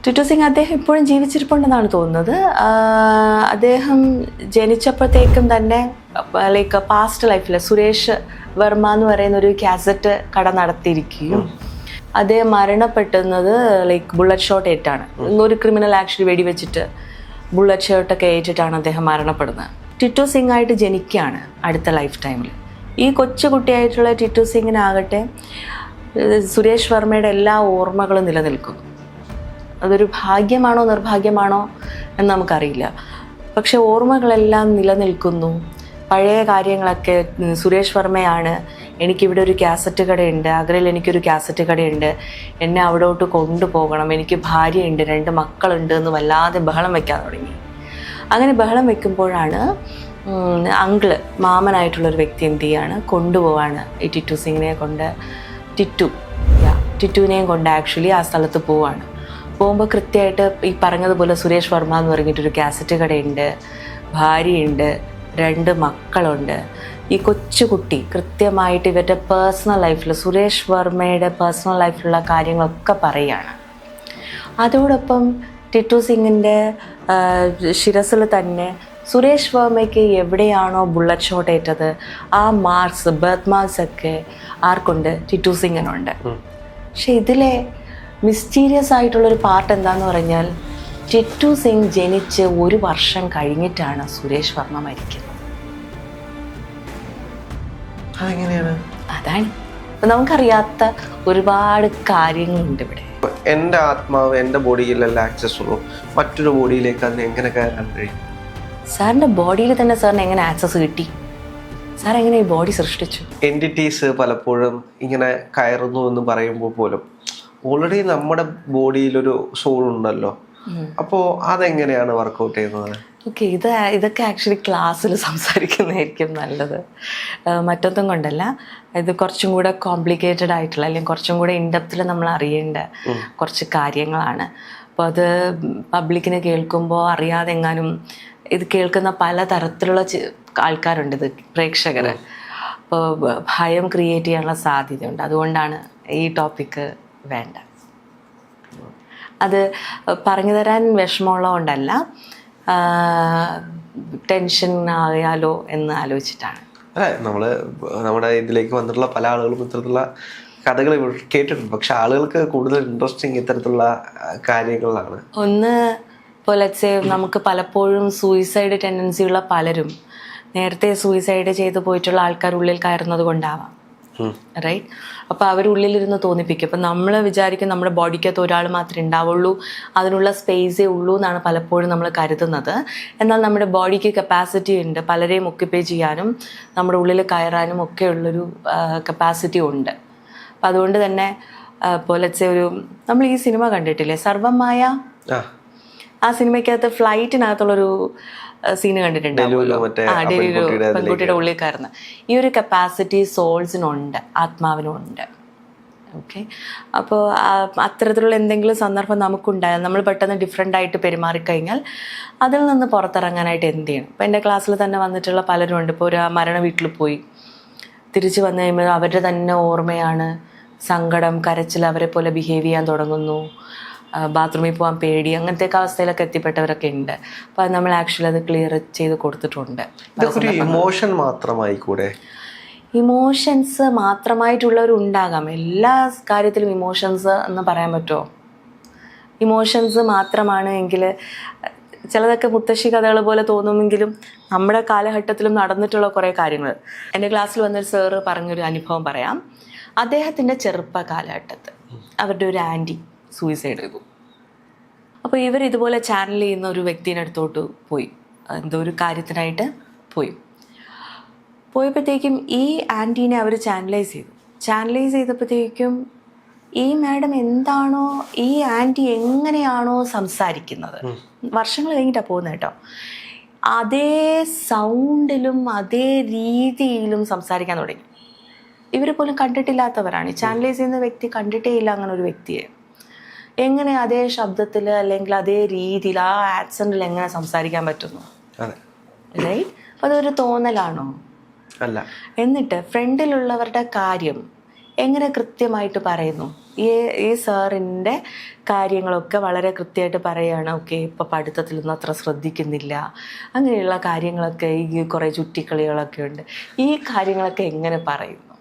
ടിറ്റു സിംഗ് അദ്ദേഹം ഇപ്പോഴും ജീവിച്ചിരിപ്പുണ്ടെന്നാണ് തോന്നുന്നത്. അദ്ദേഹം ജനിച്ചപ്പോഴത്തേക്കും തന്നെ ലൈക്ക് പാസ്റ്റ് ലൈഫിൽ സുരേഷ് വർമ്മ എന്ന് പറയുന്ന ഒരു കാസറ്റ് കട നടത്തിയിരിക്കുകയും അദ്ദേഹം മരണപ്പെടുന്നത് ലൈക്ക് ബുള്ളറ്റ് ഷോട്ട് ഏറ്റാണ്. ഒരു ക്രിമിനൽ ആക്ഷൻ വെടിവെച്ചിട്ട് ബുള്ളറ്റ് ഷോട്ടൊക്കെ ഏറ്റിട്ടാണ് അദ്ദേഹം മരണപ്പെടുന്നത്. ടിറ്റു സിംഗ് ആയിട്ട് ജനിക്കുകയാണ് അടുത്ത ലൈഫ് ടൈമിൽ. ഈ കൊച്ചുകുട്ടിയായിട്ടുള്ള ടിറ്റു സിംഗിനാകട്ടെ സുരേഷ് വർമ്മയുടെ എല്ലാ ഓർമ്മകളും നിലനിൽക്കുന്നു. അതൊരു ഭാഗ്യമാണോ നിർഭാഗ്യമാണോ എന്ന് നമുക്കറിയില്ല. പക്ഷെ ഓർമ്മകളെല്ലാം നിലനിൽക്കുന്നു. പഴയ കാര്യങ്ങളൊക്കെ സുരേഷ് വർമ്മയാണ്, എനിക്കിവിടെ ഒരു കാസറ്റ് കടയുണ്ട്, ആഗ്രയിൽ എനിക്കൊരു കാസറ്റ് കടയുണ്ട്, എന്നെ അവിടോട്ട് കൊണ്ടുപോകണം, എനിക്ക് ഭാര്യയുണ്ട്, 2 മക്കളുണ്ട് എന്ന് വല്ലാതെ ബഹളം വയ്ക്കാൻ തുടങ്ങി. അങ്ങനെ ബഹളം വയ്ക്കുമ്പോഴാണ് അങ്കിള് മാമനായിട്ടുള്ളൊരു വ്യക്തി എന്ത് ചെയ്യാണ്, കൊണ്ടുപോവാണ് ഈ ടിറ്റു സിംഗിനെ കൊണ്ട്. ടിറ്റുവിനെയും കൊണ്ട് ആക്ച്വലി ആ സ്ഥലത്ത് പോവാണ്. പോകുമ്പോൾ കൃത്യമായിട്ട് ഈ പറഞ്ഞതുപോലെ സുരേഷ് വർമ്മ എന്ന് പറഞ്ഞിട്ടൊരു കാസറ്റ് കടയുണ്ട്, ഭാര്യയുണ്ട്, 2 മക്കളുണ്ട്. ഈ കൊച്ചുകുട്ടി കൃത്യമായിട്ട് ഇവരുടെ പേഴ്സണൽ ലൈഫിൽ, സുരേഷ് വർമ്മയുടെ പേഴ്സണൽ ലൈഫിലുള്ള കാര്യങ്ങളൊക്കെ പറയുകയാണ്. അതോടൊപ്പം ടിറ്റു സിംഗിൻ്റെ ശിരസിൽ തന്നെ സുരേഷ് വർമ്മയ്ക്ക് എവിടെയാണോ ബുള്ളറ്റ് ഷോട്ട് ഏറ്റത് ആ മാർക്സ്, ബർത്ത് മാർക്സ് ഒക്കെ ആർക്കുണ്ട്? ടിറ്റു സിംഗിനുണ്ട്. പക്ഷെ ഇതിലെ മിസ്റ്റീരിയസ് ആയിട്ടുള്ളൊരു പാർട്ട് എന്താന്ന് പറഞ്ഞാൽ, ടിറ്റു സിംഗ് ജനിച്ച് 1 വർഷം കഴിഞ്ഞിട്ടാണ് സുരേഷ് വർമ്മ മരിക്കുന്നത്. അതാണ് നമുക്കറിയാത്ത ഒരുപാട് കാര്യങ്ങളുണ്ട് ഇവിടെ. എൻ്റെ ആത്മാവ് എൻ്റെ ബോഡിയിലല്ല ആക്സസ് ഉള്ളൂ, മറ്റൊരു ബോഡിയിലേക്ക് അതിന് എങ്ങനെ കയറാൻ കഴിയും? സാറിൻ്റെ ബോഡിയിൽ തന്നെ സാറിന് എങ്ങനെ ആക്സസ് കിട്ടി? സാർ എങ്ങനെ ഈ ബോഡി സൃഷ്ടിച്ചു? എൻറ്റിറ്റീസ് പലപ്പോഴും ഇങ്ങനെ കയറുന്നു എന്ന് പറയുമ്പോൾ പോലും ഓൾറെഡി നമ്മുടെ ബോഡിയിലൊരു സോൾ ഉണ്ടല്ലോ, അപ്പോൾ അതെങ്ങനെയാണ് വർക്കൗട്ട് ചെയ്യുന്നത്? ഓക്കെ, ഇതൊക്കെ ആക്ച്വലി ക്ലാസ്സിൽ സംസാരിക്കുന്നതായിരിക്കും നല്ലത്. മറ്റൊന്നും കൊണ്ടല്ല, ഇത് കുറച്ചും കൂടെ കോംപ്ലിക്കേറ്റഡ് ആയിട്ടുള്ള, അല്ലെങ്കിൽ കുറച്ചും കൂടെ ഇൻഡെപ്തിൽ നമ്മൾ അറിയേണ്ട കുറച്ച് കാര്യങ്ങളാണ്. അപ്പോൾ അത് പബ്ലിക്കിന് കേൾക്കുമ്പോൾ അറിയാതെ എങ്ങാനും ഇത് കേൾക്കുന്ന പല തരത്തിലുള്ള ആൾക്കാരുണ്ട്, ഇത് പ്രേക്ഷകർ. അപ്പോൾ ഭയം ക്രിയേറ്റ് ചെയ്യാനുള്ള സാധ്യതയുണ്ട്. അതുകൊണ്ടാണ് ഈ ടോപ്പിക്ക് വേണ്ട. അത് പറഞ്ഞു തരാൻ വിഷമമുള്ളതുകൊണ്ടല്ല, ടെൻഷൻ ആയാലോ എന്ന് ആലോചിച്ചിട്ടാണ്. നമ്മുടെ ഇതിലേക്ക് വന്നിട്ടുള്ള പല ആളുകളും ഇത്തരത്തിലുള്ള കഥകൾ കേട്ടിട്ടുണ്ട്. പക്ഷെ ആളുകൾക്ക് കൂടുതൽ ഇൻട്രസ്റ്റിംഗ് ഇത്തരത്തിലുള്ള കാര്യങ്ങളാണ്. ഒന്ന് ലെറ്റ്സ് സേ, നമുക്ക് പലപ്പോഴും സൂയിസൈഡ് ടെൻഡൻസി ഉള്ള പലരും നേരത്തെ സൂയിസൈഡ് ചെയ്ത് പോയിട്ടുള്ള ആൾക്കാർ ഉള്ളിൽ കയറുന്നത് കൊണ്ടാവാം, റൈറ്റ്? അപ്പോൾ അവരുള്ളിലിരുന്ന് തോന്നിപ്പിക്കും. അപ്പം നമ്മൾ വിചാരിക്കും നമ്മുടെ ബോഡിക്കകത്ത് ഒരാൾ മാത്രമേ ഉണ്ടാവുള്ളൂ, അതിനുള്ള സ്പേസേ ഉള്ളൂ എന്നാണ് പലപ്പോഴും നമ്മൾ കരുതുന്നത്. എന്നാൽ നമ്മുടെ ബോഡിക്ക് കപ്പാസിറ്റി ഉണ്ട്, പലരെയും ഒക്യുപ്പൈ ചെയ്യാനും നമ്മുടെ ഉള്ളിൽ കയറാനും ഒക്കെ ഉള്ളൊരു കപ്പാസിറ്റി ഉണ്ട്. അപ്പം അതുകൊണ്ട് തന്നെ ലെറ്റ്സ് സേ, നമ്മൾ ഈ സിനിമ കണ്ടിട്ടില്ലേ, സർവമായ? ആ സിനിമയ്ക്കകത്ത് ഫ്ലൈറ്റിനകത്തുള്ളൊരു സീന് കണ്ടിട്ടുണ്ടാവുമല്ലോ, പെൺകുട്ടിയുടെ ഉള്ളിൽ കയറുന്ന ഈ ഒരു കപ്പാസിറ്റി സോൾസിനുണ്ട്, ആത്മാവിനുണ്ട്. ഓക്കെ, അപ്പോൾ അത്തരത്തിലുള്ള എന്തെങ്കിലും സന്ദർഭം നമുക്കുണ്ടായാൽ, നമ്മൾ പെട്ടെന്ന് ഡിഫറെൻ്റ് ആയിട്ട് പെരുമാറിക്കഴിഞ്ഞാൽ അതിൽ നിന്ന് പുറത്തിറങ്ങാനായിട്ട് എന്ത് ചെയ്യണം? ഇപ്പോൾ എൻ്റെ ക്ലാസ്സിൽ തന്നെ വന്നിട്ടുള്ള പലരും ഉണ്ട്. ഇപ്പോൾ ഒരു മരണ വീട്ടിൽ പോയി തിരിച്ച് വന്നു കഴിയുമ്പോൾ അവരുടെ തന്നെ ഓർമ്മയാണ്, സങ്കടം, കരച്ചിൽ, അവരെ പോലെ ബിഹേവ് ചെയ്യാൻ തുടങ്ങുന്നു, ബാത്റൂമിൽ പോകാൻ പേടി, അങ്ങനത്തെയൊക്കെ അവസ്ഥയിലൊക്കെ എത്തിപ്പെട്ടവരൊക്കെ ഉണ്ട്. അപ്പോൾ അത് നമ്മൾ ആക്ച്വലി അത് ക്ലിയർ ചെയ്ത് കൊടുത്തിട്ടുണ്ട്. ഇമോഷൻ മാത്രമായിക്കൂടെ? ഇമോഷൻസ് മാത്രമായിട്ടുള്ളവരുണ്ടാകാം. എല്ലാ കാര്യത്തിലും ഇമോഷൻസ് എന്ന് പറയാൻ പറ്റുമോ? ഇമോഷൻസ് മാത്രമാണ് എങ്കിൽ ചിലതൊക്കെ മുത്തശ്ശി കഥകൾ പോലെ തോന്നുമെങ്കിലും നമ്മുടെ കാലഘട്ടത്തിലും നടന്നിട്ടുള്ള കുറേ കാര്യങ്ങൾ. എൻ്റെ ക്ലാസ്സിൽ വന്നൊരു സാറ് പറഞ്ഞൊരു അനുഭവം പറയാം. അദ്ദേഹത്തിൻ്റെ ചെറുപ്പ കാലഘട്ടത്ത് അവരുടെ ഒരു ആൻറ്റി സൂയിസൈഡ് ചെയ്തു. അപ്പോൾ ഇവർ ഇതുപോലെ ചാനൽ ചെയ്യുന്ന ഒരു വ്യക്തിയുടെ അടുത്തോട്ട് പോയി, എന്തോ ഒരു കാര്യത്തിനായിട്ട് പോയപ്പോഴത്തേക്കും ഈ ആൻറ്റീനെ അവർ ചാനലൈസ് ചെയ്തപ്പോഴത്തേക്കും ഈ മാഡം എന്താണോ, ഈ ആൻറ്റി എങ്ങനെയാണോ സംസാരിക്കുന്നത്, വർഷങ്ങൾ കഴിഞ്ഞിട്ടാണ് പോകുന്നത് കേട്ടോ, അതേ സൗണ്ടിലും അതേ രീതിയിലും സംസാരിക്കാൻ തുടങ്ങി. ഇവർ പോലും കണ്ടിട്ടില്ലാത്തവരാണ്. ചാനലൈസ് ചെയ്യുന്ന വ്യക്തി കണ്ടിട്ടേ ഇല്ല അങ്ങനെ ഒരു വ്യക്തിയെ. എങ്ങനെ അതേ ശബ്ദത്തിൽ അല്ലെങ്കിൽ അതേ രീതിയിൽ ആ ആക്സെന്റിൽ എങ്ങനെ സംസാരിക്കാൻ പറ്റുന്നു? റൈറ്റ്? അതൊരു തോന്നലാണോ? അല്ല. എന്നിട്ട് ഫ്രണ്ടിലുള്ളവരുടെ കാര്യം എങ്ങനെ കൃത്യമായിട്ട് പറയുന്നു. ഈ സാറിൻ്റെ കാര്യങ്ങളൊക്കെ വളരെ കൃത്യമായിട്ട് പറയുകയാണ്. ഓക്കെ, ഇപ്പോൾ പഠിത്തത്തിലൊന്നും അത്ര ശ്രദ്ധിക്കുന്നില്ല, അങ്ങനെയുള്ള കാര്യങ്ങളൊക്കെ, ഈ കുറേ ചുറ്റിക്കളികളൊക്കെ ഉണ്ട്. ഈ കാര്യങ്ങളൊക്കെ എങ്ങനെ പറയുന്നു?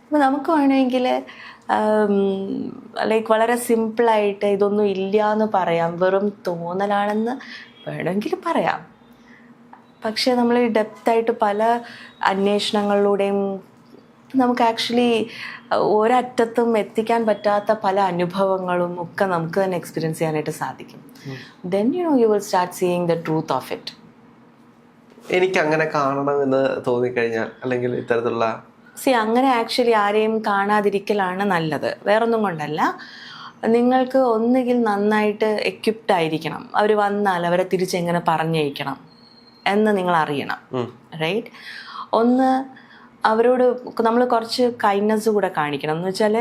അപ്പോൾ നമുക്ക് വേണമെങ്കിൽ ലൈക്ക് വളരെ സിമ്പിളായിട്ട് ഇതൊന്നും ഇല്ല എന്ന് പറയാം, വെറും തോന്നലാണെന്ന് വേണമെങ്കിൽ പറയാം. പക്ഷേ നമ്മൾ ഡെപ്തായിട്ട് പല അന്വേഷണങ്ങളിലൂടെയും നമുക്ക് ആക്ച്വലി ഒരറ്റത്തും എത്തിക്കാൻ പറ്റാത്ത പല അനുഭവങ്ങളും ഒക്കെ നമുക്ക് തന്നെ എക്സ്പീരിയൻസ് ചെയ്യാനായിട്ട് സാധിക്കും. Then you will start seeing the truth of it. എനിക്ക് അങ്ങനെ കാണണമെന്ന് തോന്നിക്കഴിഞ്ഞാൽ, അല്ലെങ്കിൽ ഇത്തരത്തിലുള്ള അങ്ങനെ ആക്ച്വലി ആരെയും കാണാതിരിക്കലാണ് നല്ലത്. വേറൊന്നും കൊണ്ടല്ല, നിങ്ങൾക്ക് ഒന്നുകിൽ നന്നായിട്ട് എക്വിപ്ഡ് ആയിരിക്കണം. അവർ വന്നാൽ അവരെ തിരിച്ചെങ്ങനെ പറഞ്ഞയക്കണം എന്ന് നിങ്ങൾ അറിയണം, റൈറ്റ്? ഒന്ന്, അവരോട് നമ്മൾ കുറച്ച് കൈൻഡ്നെസ് കൂടെ കാണിക്കണം. എന്ന് വെച്ചാൽ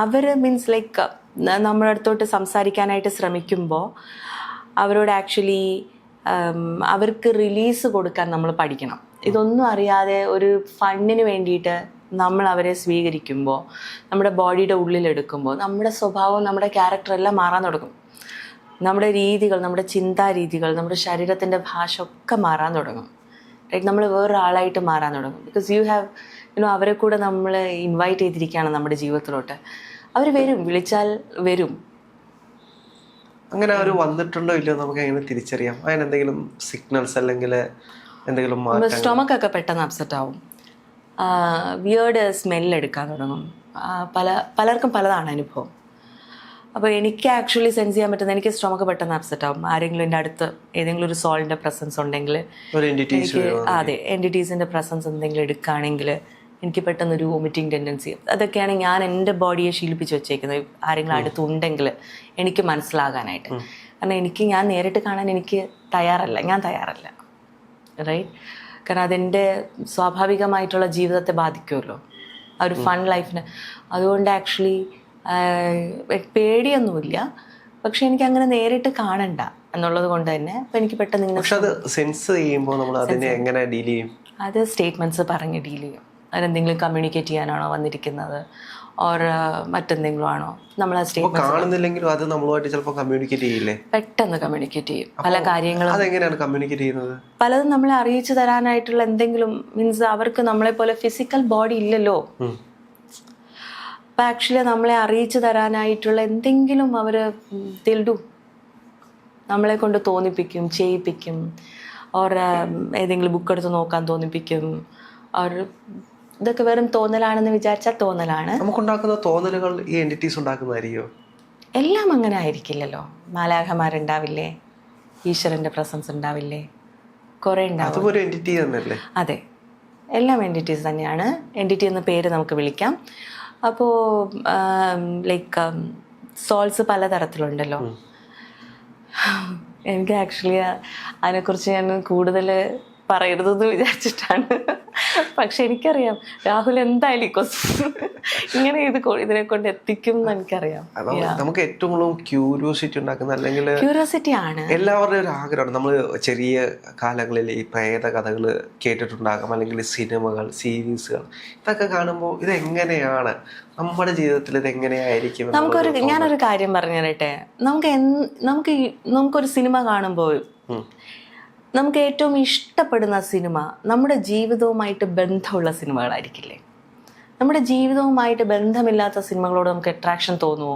അവർ മീൻസ് ലൈക്ക് നമ്മുടെ അടുത്തോട്ട് സംസാരിക്കാനായിട്ട് ശ്രമിക്കുമ്പോൾ അവരോട് ആക്ച്വലി അവർക്ക് റിലീസ് കൊടുക്കാൻ നമ്മൾ പഠിക്കണം. ഇതൊന്നും അറിയാതെ ഒരു ഫണ്ണിന് വേണ്ടിയിട്ട് നമ്മൾ അവരെ സ്വീകരിക്കുമ്പോൾ, നമ്മുടെ ബോഡിയുടെ ഉള്ളിലെടുക്കുമ്പോൾ നമ്മുടെ സ്വഭാവം, നമ്മുടെ ക്യാരക്ടർ എല്ലാം മാറാൻ തുടങ്ങും. നമ്മുടെ രീതികൾ, നമ്മുടെ ചിന്താരീതികൾ, നമ്മുടെ ശരീരത്തിൻ്റെ ഭാഷ ഒക്കെ മാറാൻ തുടങ്ങും, റൈറ്റ്? നമ്മൾ വേറൊരാളായിട്ട് മാറാൻ തുടങ്ങും. ബിക്കോസ് യു ഹാവ് അവരെ കൂടെ നമ്മൾ ഇൻവൈറ്റ് ചെയ്തിരിക്കുകയാണ് നമ്മുടെ ജീവിതത്തിലോട്ട്. അവർ വരും, വിളിച്ചാൽ വരും. അങ്ങനെ അവർ വന്നിട്ടുണ്ടോ ഇല്ലയോ നമുക്ക് എങ്ങനെ തിരിച്ചറിയാം? അതിനെന്തെങ്കിലും സിഗ്നൽസ് അല്ലെങ്കിൽ എന്തെങ്കിലും സ്റ്റൊമക്കൊക്കെ പെട്ടെന്ന് അപ്സെറ്റ് ആവും, വിയേർഡ് സ്മെല്ല് എടുക്കാൻ തുടങ്ങും. പലർക്കും പലതാണ് അനുഭവം. അപ്പോൾ എനിക്ക് ആക്ച്വലി സെൻസ് ചെയ്യാൻ പറ്റുന്നത്, എനിക്ക് സ്റ്റൊമക്ക് പെട്ടെന്ന് അപ്സെറ്റ് ആവും. ആരെങ്കിലും എൻ്റെ അടുത്ത് ഏതെങ്കിലും ഒരു സോളിൻ്റെ പ്രസൻസ് ഉണ്ടെങ്കിൽ, എനിക്ക് അതെ എൻറ്റിറ്റീസിൻ്റെ പ്രസൻസ് എന്തെങ്കിലും എടുക്കുകയാണെങ്കിൽ എനിക്ക് പെട്ടെന്നൊരു വോമിറ്റിംഗ് ടെൻഡൻസി. അതൊക്കെയാണ് ഞാൻ എൻ്റെ ബോഡിയെ ശീലിപ്പിച്ച് വെച്ചേക്കുന്നത്, ആരെങ്കിലും അടുത്തുണ്ടെങ്കിൽ എനിക്ക് മനസ്സിലാകാനായിട്ട്. കാരണം ഞാൻ നേരിട്ട് കാണാൻ ഞാൻ തയ്യാറല്ല, റൈറ്റ്? കാരണം അതെൻ്റെ സ്വാഭാവികമായിട്ടുള്ള ജീവിതത്തെ ബാധിക്കുമല്ലോ, ആ ഒരു ഫൺ ലൈഫിന്. അതുകൊണ്ട് ആക്ച്വലി പേടിയൊന്നുമില്ല, പക്ഷെ എനിക്ക് അങ്ങനെ നേരിട്ട് കാണണ്ട എന്നുള്ളത് കൊണ്ട് തന്നെ അപ്പം എനിക്ക് പെട്ടെന്ന് സെൻസ് ചെയ്യുമ്പോൾ നമ്മൾ അതിനെ എങ്ങനെ ഡീൽ ചെയ്യും? അത് സ്റ്റേറ്റ്മെൻറ്റ്സ് പറഞ്ഞ് ഡീൽ ചെയ്യും. അതെന്തെങ്കിലും കമ്മ്യൂണിക്കേറ്റ് ചെയ്യാനാണോ വന്നിരിക്കുന്നത്, ഓർ മറ്റെന്തെങ്കിലും ആണോ? നമ്മൾ ആ സ്റ്റേറ്റ്മെന്റ് കാണുന്നില്ലെങ്കിലും അത് നമ്മളുമായിട്ട് ചിലപ്പോൾ കമ്മ്യൂണിക്കേറ്റ് ചെയ്യില്ലേ? പെട്ടെന്ന് കമ്മ്യൂണിക്കേറ്റ് ചെയ്യും. പല കാര്യങ്ങളും അതെങ്ങനെയാണ് കമ്മ്യൂണിക്കേറ്റ് ചെയ്യുന്നത്? പലതും നമ്മളെ അറിയിച്ചു തരാനായിട്ടുള്ള എന്തെങ്കിലും മീൻസ്, അവർക്ക് നമ്മളെ പോലെ ഫിസിക്കൽ ബോഡി ഇല്ലല്ലോ. അപ്പം ആക്ച്വലി നമ്മളെ അറിയിച്ചു തരാനായിട്ടുള്ള എന്തെങ്കിലും അവർ തിൽഡു നമ്മളെ കൊണ്ട് തോന്നിപ്പിക്കും, ചെയ്യിപ്പിക്കും. ഓർ ഏതെങ്കിലും ബുക്ക് എടുത്ത് നോക്കാൻ തോന്നിപ്പിക്കും. ഓർ ഇതൊക്കെ വെറും തോന്നലാണെന്ന് വിചാരിച്ചാൽ തോന്നലാണ്. നമുക്കുണ്ടാക്കുന്ന തോന്നലുകൾ ഈ എൻറ്റിറ്റീസ് ഉണ്ടാക്കുന്നതായിരിക്കോ? എല്ലാം അങ്ങനെ ആയിരിക്കില്ലല്ലോ. മാലാഖമാരുണ്ടാവില്ലേ, ഈശ്വരൻ്റെ പ്രസൻസ് ഉണ്ടാവില്ലേ, കുറേ ഉണ്ടാവും. അതെ, എല്ലാം എൻറ്റിറ്റീസ് തന്നെയാണ്. എൻറ്റിറ്റി എന്ന പേര് നമുക്ക് വിളിക്കാം. അപ്പോൾ ലൈക്ക് സോൾസ് പലതരത്തിലുണ്ടല്ലോ. എനിക്ക് ആക്ച്വലി അതിനെക്കുറിച്ച് ഞാൻ കൂടുതൽ പറയരുതെന്ന് വിചാരിച്ചിട്ടാണ്. പക്ഷെ എനിക്കറിയാം രാഹുൽ എന്തായാലും ഇങ്ങനെ ഇതിനെ കൊണ്ട് എത്തിക്കും എന്ന് എനിക്കറിയാം. നമുക്ക് ഏറ്റവും കൂടുതൽ ക്യൂരിയോസിറ്റി ഉണ്ടാക്കുന്ന, അല്ലെങ്കിൽ ക്യൂരിയോസിറ്റി ആണ് എല്ലാവരുടെയും ഒരു ആഗ്രഹമാണ്. നമ്മൾ ചെറിയ കാലങ്ങളിൽ ഈ പ്രേത കഥകൾ കേട്ടിട്ടുണ്ടാകാം, അല്ലെങ്കിൽ സിനിമകൾ, സീരീസുകൾ, ഇതൊക്കെ കാണുമ്പോൾ ഇതെങ്ങനെയാണ് നമ്മുടെ ജീവിതത്തിൽ ഇതെങ്ങനെയായിരിക്കും? ഞാനൊരു കാര്യം പറഞ്ഞു തരട്ടെ. നമുക്കൊരു സിനിമ കാണുമ്പോൾ നമുക്ക് ഏറ്റവും ഇഷ്ടപ്പെടുന്ന സിനിമ നമ്മുടെ ജീവിതവുമായിട്ട് ബന്ധമുള്ള സിനിമകളായിരിക്കില്ലേ? നമ്മുടെ ജീവിതവുമായിട്ട് ബന്ധമില്ലാത്ത സിനിമകളോട് നമുക്ക് അട്രാക്ഷൻ തോന്നുമോ?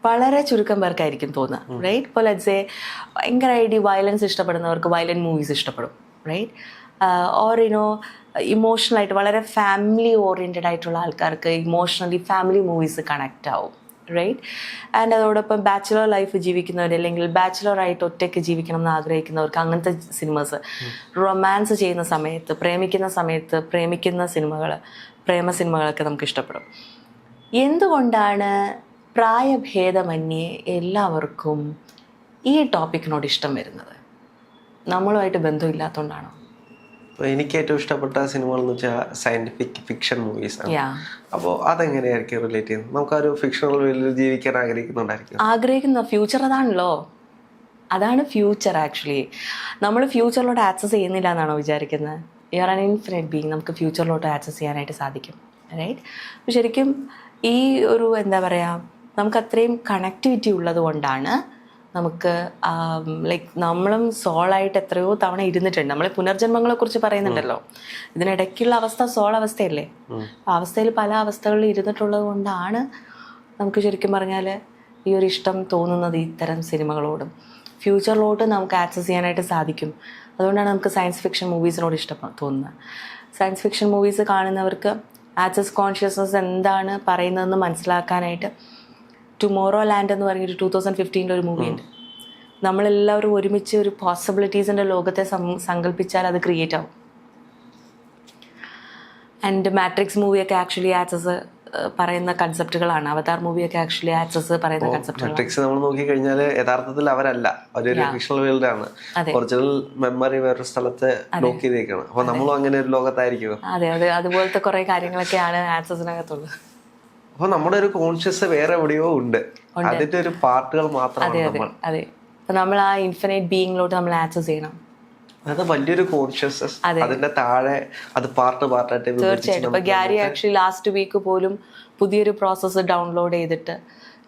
വളരെ ചുരുക്കം പേർക്കായിരിക്കും തോന്നുക, റൈറ്റ്? ഇപ്പോൾ ലെറ്റ്സ് സേ ഭയങ്കരമായിട്ട് വയലൻസ് ഇഷ്ടപ്പെടുന്നവർക്ക് വയലന്റ് മൂവീസ് ഇഷ്ടപ്പെടും, റൈറ്റ്? ഓർ ഇമോഷണലായിട്ട് വളരെ ഫാമിലി ഓറിയൻറ്റഡ് ആയിട്ടുള്ള ആൾക്കാർക്ക് ഇമോഷണലി ഫാമിലി മൂവീസ് കണക്റ്റ് ആവും, റൈറ്റ്? ആൻഡ് അതോടൊപ്പം ബാച്ചിലർ ലൈഫ് ജീവിക്കുന്നവർ, അല്ലെങ്കിൽ ബാച്ചിലറായിട്ട് ഒറ്റയ്ക്ക് ജീവിക്കണം എന്ന് ആഗ്രഹിക്കുന്നവർക്ക് അങ്ങനത്തെ സിനിമസ്, റൊമാൻസ് ചെയ്യുന്ന സമയത്ത്, പ്രേമിക്കുന്ന സിനിമകൾ, പ്രേമ സിനിമകളൊക്കെ നമുക്ക് ഇഷ്ടപ്പെടും. എന്തുകൊണ്ടാണ് പ്രായഭേദമന്യേ എല്ലാവർക്കും ഈ ടോപ്പിക്കിനോട് ഇഷ്ടം വരുന്നത്? നമ്മളുമായിട്ട് ബന്ധമില്ലാത്തതുകൊണ്ടാണോ? എനിക്ക് ഏറ്റവും ഇഷ്ടപ്പെട്ട സിനിമകൾ എന്ന് വെച്ചാൽ സയന്റിഫിക് ഫിക്ഷൻ മൂവീസ് ആണ്. അപ്പോൾ അതെങ്ങനെയായിരിക്കും റിലേറ്റ് ചെയ്യുന്നത്? നമുക്ക് ആ ഒരു ഫിക്ഷണൽ വേൾഡിൽ ജീവിക്കാൻ ആഗ്രഹിക്കുന്ന ഫ്യൂച്ചർ അതാണ് ഫ്യൂച്ചർ. ആക്ച്വലി നമ്മൾ ഫ്യൂച്ചറിലോട്ട് ആക്സസ് ചെയ്യുന്നില്ല എന്നാണോ വിചാരിക്കുന്നത്? You are an infinite being, നമുക്ക് ഫ്യൂച്ചറിലോട്ട് ആക്സസ് ചെയ്യാനായിട്ട് സാധിക്കും, റൈറ്റ്? അപ്പോൾ ശരിക്കും ഈ ഒരു എന്താ പറയുക, നമുക്ക് അത്രയും കണക്ടിവിറ്റി ഉള്ളത് കൊണ്ടാണ് നമുക്ക് ലൈക്ക് നമ്മളും സോളായിട്ട് എത്രയോ തവണ ഇരുന്നിട്ടുണ്ട്. നമ്മൾ പുനർജന്മങ്ങളെക്കുറിച്ച് പറയുന്നുണ്ടല്ലോ, ഇതിനിടയ്ക്കുള്ള അവസ്ഥ സോൾ അവസ്ഥയല്ലേ. ആ അവസ്ഥയിൽ പല അവസ്ഥകളിൽ ഇരുന്നിട്ടുള്ളത് കൊണ്ടാണ് നമുക്ക് ശരിക്കും പറഞ്ഞാൽ ഈ ഒരു ഇഷ്ടം തോന്നുന്നത് ഇത്തരം സിനിമകളോടും. ഫ്യൂച്ചറിലോട്ട് നമുക്ക് ആക്സസ് ചെയ്യാനായിട്ട് സാധിക്കും. അതുകൊണ്ടാണ് നമുക്ക് സയൻസ് ഫിക്ഷൻ മൂവീസിനോട് ഇഷ്ടം തോന്നുന്നത്. സയൻസ് ഫിക്ഷൻ മൂവീസ് കാണുന്നവർക്ക് ആക്സസ് കോൺഷ്യസ്നസ് എന്താണ് പറയുന്നതെന്ന് മനസ്സിലാക്കാനായിട്ട് ടുമോറോ ലാൻഡ് എന്ന് പറഞ്ഞൊരു 2015 ഒരു മൂവിയുണ്ട്. നമ്മളെല്ലാവരും ഒരുമിച്ച് ഒരു പോസിബിലിറ്റീസിൻ്റെ ലോകത്തെ സങ്കല്പിച്ചാൽ അത് ക്രിയേറ്റ് ആവും. ആൻഡ് മാട്രിക്സ് മൂവിയൊക്കെ ആക്ച്വലി ആക്സസ് പറയുന്ന കൺസെപ്റ്റുകളാണ്. അവതാർ മൂവിയൊക്കെ ആക്ച്വലി ആക്സസ് പറയുന്ന കൺസെപ്റ്റുകളാണ്. മാട്രിക്സ് നമ്മൾ നോക്കി കഴിഞ്ഞാൽ യഥാർത്ഥത്തിൽ അവരല്ല, ഒരു ഫിക്ഷണൽ വേൾഡ് ആണ്. ഒറിജിനൽ മെമ്മറി വേറൊരു സ്ഥലത്ത് ലോക്ക് ചെയ്തേക്കാണ്. അപ്പൊ നമ്മളും അങ്ങനെ ഒരു ലോകത്തായിരിക്കും. അതെ അതെ, അതുപോലത്തെ കുറെ കാര്യങ്ങളൊക്കെയാണ് ആക്സസിനകത്തുള്ളത്. അപ്പൊ നമ്മുടെ ഒരു കോൺഷ്യസ് വേറെ എവിടെയോ ഉണ്ട്, അതിന്റെ ഒരു പാർട്ടുകൾ മാത്രമാണ് നമ്മൾ. അതെ, അപ്പൊ നമ്മൾ ആ ഇൻഫിനിറ്റ് ബീയിങ്ങിലോട്ട് നമ്മൾ ആക്സസ് ചെയ്യണം. അത് വലിയൊരു കോൺഷ്യസ്നസ്, അതിന്റെ താഴെ അത് പാർട്ടായിട്ട്. തീർച്ചയായിട്ടും. ഇപ്പൊ ഗ്യാരി ആക്ച്വലി ലാസ്റ്റ് വീക്ക് പോലും പുതിയൊരു പ്രോസസ്സ് ഡൗൺലോഡ് ചെയ്തിട്ട്,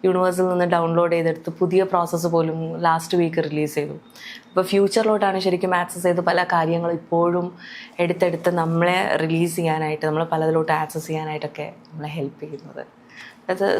യൂണിവേഴ്സിൽ നിന്ന് ഡൗൺലോഡ് ചെയ്തെടുത്ത് പുതിയ പ്രോസസ്സ് പോലും ലാസ്റ്റ് വീക്ക് റിലീസ് ചെയ്തു. ഇപ്പോൾ ഫ്യൂച്ചറിലോട്ടാണ് ശരിക്കും ആക്സസ് ചെയ്ത് പല കാര്യങ്ങളും ഇപ്പോഴും എടുത്തെടുത്ത് നമ്മളെ റിലീസ് ചെയ്യാനായിട്ട്, നമ്മൾ പലതിലോട്ട് ആക്സസ് ചെയ്യാനായിട്ടൊക്കെ നമ്മളെ ഹെൽപ്പ് ചെയ്യുന്നത്.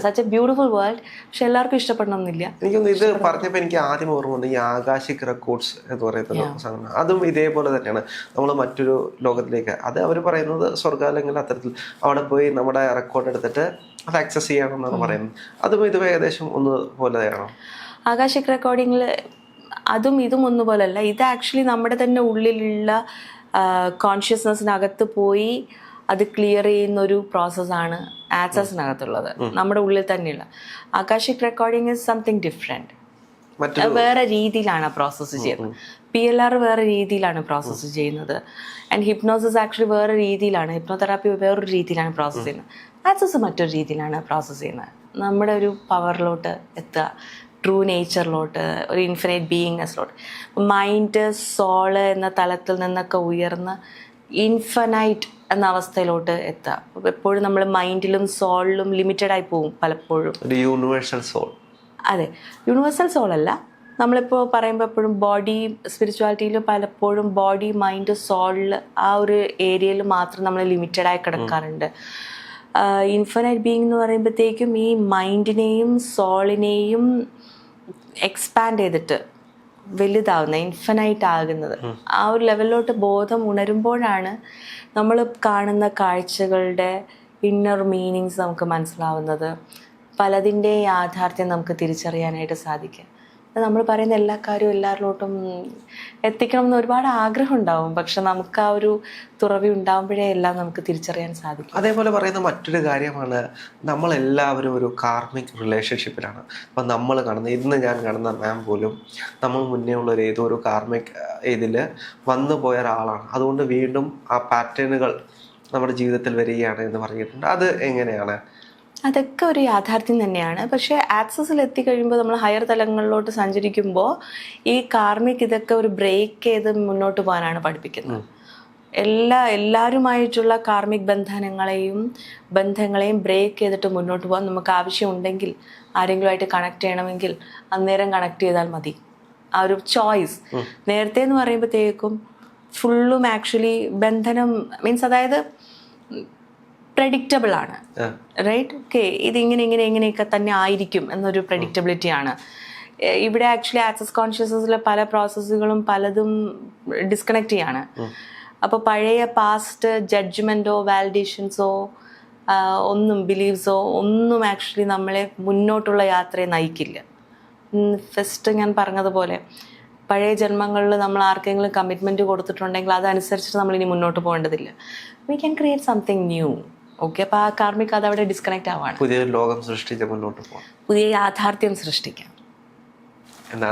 Such A beautiful world. പക്ഷെ എല്ലാവർക്കും ഇഷ്ടപ്പെടണമെന്നില്ല. എനിക്കൊന്ന് ഇത് പറഞ്ഞപ്പോൾ എനിക്ക് ആദ്യം ഓർമ്മ വന്നു ഈ ആകാശിക് റെക്കോർഡ്സ് എന്ന് പറയുന്ന സാധനം. അതും ഇതേപോലെ തന്നെയാണ്. നമ്മൾ മറ്റൊരു ലോകത്തിലേക്ക്, അത് അവർ പറയുന്നത് സ്വർഗ്ഗം അല്ലെങ്കിൽ അത്തരത്തിൽ അവിടെ പോയി നമ്മുടെ റെക്കോർഡ് എടുത്തിട്ട് അത് ആക്സസ് ചെയ്യണമെന്നാണ് പറയുന്നത്. അതും ഇതും ഏകദേശം ഒന്ന് പോലെയാണോ? ആകാശിക് റെക്കോർഡിങ്ങിൽ അതും ഇതും ഒന്നുപോലല്ല. ഇത് ആക്ച്വലി നമ്മുടെ തന്നെ ഉള്ളിലുള്ള കോൺഷ്യസ്നെസ്സിനകത്ത് പോയി അത് ക്ലിയർ ചെയ്യുന്ന ഒരു പ്രോസസ്സാണ് ആക്സസിനകത്തുള്ളത്, നമ്മുടെ ഉള്ളിൽ തന്നെയുള്ള. ആകാശിക് റെക്കോർഡിങ് ഇസ് സംതിങ് ഡിഫറെൻറ്റ്. വേറെ രീതിയിലാണ് പ്രോസസ്സ് ചെയ്യുന്നത്. PLR വേറെ രീതിയിലാണ് പ്രോസസ്സ് ചെയ്യുന്നത്. ആൻഡ് ഹിപ്നോസിസ് ആക്ച്വലി വേറെ രീതിയിലാണ്, ഹിപ്നോതെറാപ്പി വേറൊരു രീതിയിലാണ് പ്രോസസ്സ് ചെയ്യുന്നത്. ആക്സസ് മറ്റൊരു രീതിയിലാണ് പ്രോസസ്സ് ചെയ്യുന്നത്. നമ്മുടെ ഒരു പവറിലോട്ട് എത്തുക, ട്രൂ നേച്ചറിലോട്ട്, ഒരു ഇൻഫിനിറ്റ് ബീയിങ്നെസ്സിലോട്ട്, മൈൻഡ് സോള് എന്ന തലത്തിൽ നിന്നൊക്കെ ഉയർന്ന് ഇൻഫിനൈറ്റ് എന്ന അവസ്ഥയിലോട്ട് എത്തുക. എപ്പോഴും നമ്മൾ മൈൻഡിലും സോളിലും ലിമിറ്റഡ് ആയി പോകും പലപ്പോഴും. Universal soul. അതെ, യൂണിവേഴ്സൽ സോൾ അല്ല. നമ്മളിപ്പോൾ പറയുമ്പോൾ എപ്പോഴും ബോഡി സ്പിരിച്വാലിറ്റിയിൽ പലപ്പോഴും ബോഡി മൈൻഡ് സോളിൽ ആ ഒരു ഏരിയയിൽ മാത്രം നമ്മൾ ലിമിറ്റഡായി കിടക്കാറുണ്ട്. ഇൻഫിനൈറ്റ് ബീയിങ് എന്ന് പറയുമ്പോഴത്തേക്കും ഈ മൈൻഡിനെയും സോളിനെയും എക്സ്പാൻഡ് ചെയ്തിട്ട് വലുതാവുന്ന, ഇൻഫിനൈറ്റ് ആകുന്നത്, ആ ഒരു ലെവലിലോട്ട് ബോധം ഉണരുമ്പോഴാണ് നമ്മൾ കാണുന്ന കാഴ്ചകളുടെ ഇന്നർ മീനിങ്സ് നമുക്ക് മനസ്സിലാവുന്നത്. പലതിൻ്റെ യാഥാർത്ഥ്യം നമുക്ക് തിരിച്ചറിയാനായിട്ട് സാധിക്കും. നമ്മൾ പറയുന്ന എല്ലാ കാര്യവും എല്ലാവരിലോട്ടും എത്തിക്കണം എന്ന് ഒരുപാട് ആഗ്രഹം ഉണ്ടാവും. പക്ഷെ നമുക്ക് ആ ഒരു തുറവി ഉണ്ടാകുമ്പോഴേ എല്ലാം നമുക്ക് തിരിച്ചറിയാൻ സാധിക്കും. അതേപോലെ പറയുന്ന മറ്റൊരു കാര്യമാണ്, നമ്മളെല്ലാവരും ഒരു കാർമിക് റിലേഷൻഷിപ്പിലാണ്. അപ്പം നമ്മൾ കാണുന്ന, ഇന്ന് ഞാൻ കാണുന്ന മാം പോലും നമ്മൾ മുന്നേ ഉള്ള ഏതോ ഒരു കാർമിക് ഇതിൽ വന്നു പോയ ഒരാളാണ്. അതുകൊണ്ട് വീണ്ടും ആ പാറ്റേണുകൾ നമ്മുടെ ജീവിതത്തിൽ വരികയാണ് എന്ന് പറഞ്ഞിട്ടുണ്ട്. അത് എങ്ങനെയാണ്? അതൊക്കെ ഒരു യാഥാർത്ഥ്യം തന്നെയാണ്. പക്ഷേ ആക്സസിൽ എത്തിക്കഴിയുമ്പോൾ, നമ്മൾ ഹയർ തലങ്ങളിലോട്ട് സഞ്ചരിക്കുമ്പോൾ ഈ കാർമിക് ഇതൊക്കെ ഒരു ബ്രേക്ക് ചെയ്ത് മുന്നോട്ട് പോകാനാണ് പഠിപ്പിക്കുന്നത്. എല്ലാവരുമായിട്ടുള്ള കാർമിക് ബന്ധങ്ങളെയും ബ്രേക്ക് ചെയ്തിട്ട് മുന്നോട്ട് പോകാൻ നമുക്ക് ആവശ്യമുണ്ടെങ്കിൽ, ആരെങ്കിലുമായിട്ട് കണക്ട് ചെയ്യണമെങ്കിൽ അന്നേരം കണക്ട് ചെയ്താൽ മതി. ആ ഒരു ചോയ്സ്. നേരത്തെ എന്ന് പറയുമ്പോഴത്തേക്കും ഫുള്ളും ആക്ച്വലി ബന്ധനം മീൻസ്, അതായത് പ്രഡിക്റ്റബിൾ ആണ്, റൈറ്റ്? ഓക്കെ, ഇങ്ങനെയൊക്കെ തന്നെ ആയിരിക്കും എന്നൊരു പ്രഡിക്റ്റബിലിറ്റി ആണ്. ഇവിടെ ആക്ച്വലി ആക്സസ് കോൺഷ്യസ്നസ്സിലെ പല പ്രോസസ്സുകളും പലതും ഡിസ്കണക്ട് ചെയ്യാണ്. അപ്പോൾ പഴയ പാസ്റ്റ് ജഡ്ജ്മെൻറ്റോ വാലിഡേഷൻസോ ഒന്നും ബിലീവ്സോ ഒന്നും ആക്ച്വലി നമ്മളെ മുന്നോട്ടുള്ള യാത്രയെ നയിക്കില്ല. ഫസ്റ്റ് ഞാൻ പറഞ്ഞതുപോലെ, പഴയ ജന്മങ്ങളിൽ നമ്മൾ ആർക്കെങ്കിലും കമ്മിറ്റ്മെൻറ്റ് കൊടുത്തിട്ടുണ്ടെങ്കിൽ അതനുസരിച്ചിട്ട് നമ്മളിനി മുന്നോട്ട് പോകേണ്ടതില്ല. We can create something new. Okay, അപ്പോൾ ആ കാർമിക് അത് അവിടെ ഡിസ്കണക്ട് ആവാണ്. പുതിയൊരു ലോകം സൃഷ്ടിച്ച് മുന്നോട്ട് പോകാം, പുതിയ യാഥാർത്ഥ്യം സൃഷ്ടിക്കാം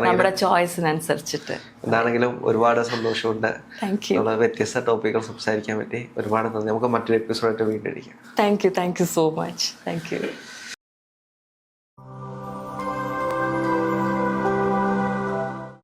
നമ്മുടെ ചോയ്സിനനുസരിച്ചിട്ട്. എന്താണെങ്കിലും ഒരുപാട് സന്തോഷമുണ്ട്. വ്യത്യസ്ത ടോപ്പിക്കുകൾ സംസാരിക്കാൻ പറ്റി. ഒരുപാട് നന്ദി. നമുക്ക് മറ്റൊരു എപ്പിസോഡായിട്ട് വീണ്ടും ഇരിക്കാം. Thank you so much. Thank you.